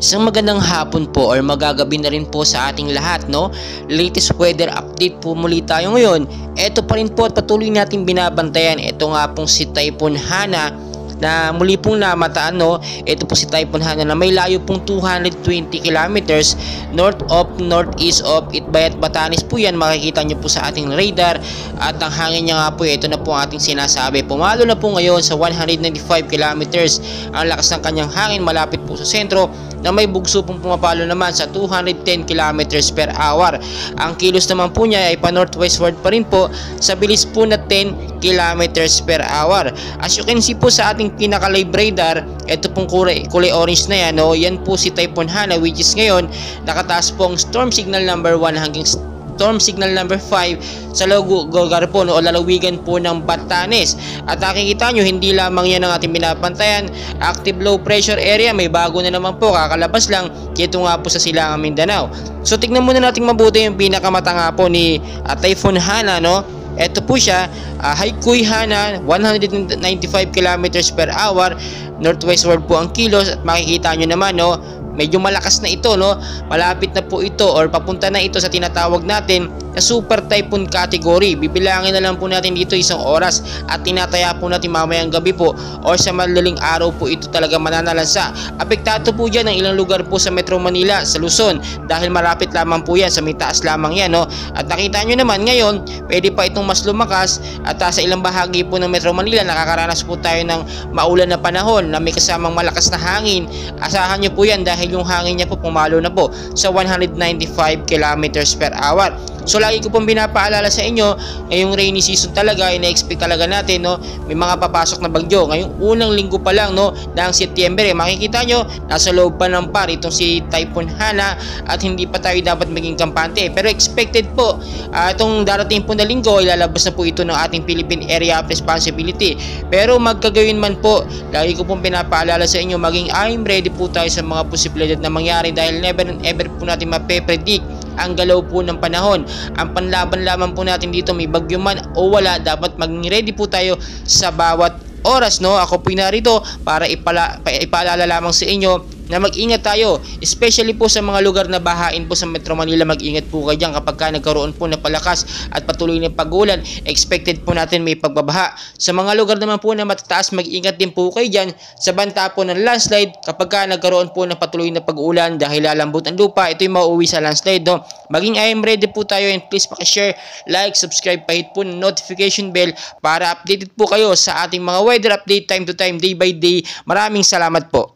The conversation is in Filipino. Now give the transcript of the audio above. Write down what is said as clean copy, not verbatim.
Isang magandang hapon po or magagabi na rin po sa ating lahat, no? Latest weather update po muli tayo ngayon. Ito pa rin po at patuloy natin binabantayan. Ito nga pong si Typhoon Hana na muli pong namataan, no? Ito po si Typhoon Hana na may layo pong 220 kilometers northeast of Itbayat, Batanes po yan. Makikita nyo po sa ating radar at ang hangin niya nga po, ito na po ang ating sinasabi. Pumalo na po ngayon sa 195 kilometers ang lakas ng kanyang hangin malapit po sa sentro, na may bugso pong pumapalo naman sa 210 kilometers per hour. Ang kilos naman po niya ay pa northwestward pa rin po sa bilis po na 10 kilometers per hour. As you can see po sa ating pinaka live radar, ito pong kulay orange na yan, no? Yan po si Typhoon Hana, which is ngayon nakataas pong storm signal number 1 hanggang storm signal number 5 sa lugar po, no, o lalawigan po ng Batanes. At nakikita nyo, hindi lamang yan ang ating binabantayan. Active low pressure area, may bago na naman po, kakalabas lang dito nga po sa Silangang Mindanao. So tignan muna natin mabuti yung pinakamata nga po ni Typhoon Hana, no? Ito po siya, Haikui Hana, 195 kilometers per hour, northwestward po ang kilos. At makikita nyo naman, no, medyo malakas na ito, no? Malapit na po ito or papunta na ito sa tinatawag natin na super typhoon category. Bibilangin na lang po natin dito isang oras at tinataya po natin mamayang gabi po or sa madaling araw po ito talaga mananalansa. Apektado po dyan ang ilang lugar po sa Metro Manila, sa Luzon, dahil malapit lamang po yan, sa may taas lamang yan, no? At nakita nyo naman ngayon, pwede pa itong mas lumakas at sa ilang bahagi po ng Metro Manila nakakaranas po tayo ng maulan na panahon na may kasamang malakas na hangin. Asahan nyo po yan dahil yung hangin niya po pumalo na po sa 195 kilometers per hour. So lagi ko pong binapaalala sa inyo, ngayong rainy season talaga, ina-expect talaga natin, no, may mga papasok na bagyo. Ngayong unang linggo pa lang, no, ng Setyembre, makikita nyo, nasa loob pa ng par itong si Typhoon Hana at hindi pa tayo dapat maging kampante. Pero expected po, itong darating po na linggo, ilalabas na po ito ng ating Philippine Area of Responsibility. Pero magkagawin man po, lagi ko pong pinapaalala sa inyo, maging I'm ready po tayo sa mga posibilidad na mangyari dahil never and ever po natin mape-predict ang galaw po ng panahon. Ang panlaban lamang po natin dito, may bagyo man o wala, dapat maging ready po tayo sa bawat oras, no? Ako po narito para ipaalala lamang sa inyo na mag-ingat tayo, especially po sa mga lugar na bahain po sa Metro Manila. Mag-ingat po kayo dyan kapag nagkaroon po ng palakas at patuloy na pag-ulan. Expected po natin may pagbabaha. Sa mga lugar naman po na matataas, mag-ingat din po kayo dyan sa banta po ng landslide kapag nagkaroon po ng patuloy na pag-ulan dahil lalambot ang lupa. Ito'y mauuwi sa landslide, no? Maging I am ready po tayo, and please pakishare, like, subscribe, pahit po ng notification bell para updated po kayo sa ating mga weather update time to time, day by day. Maraming salamat po.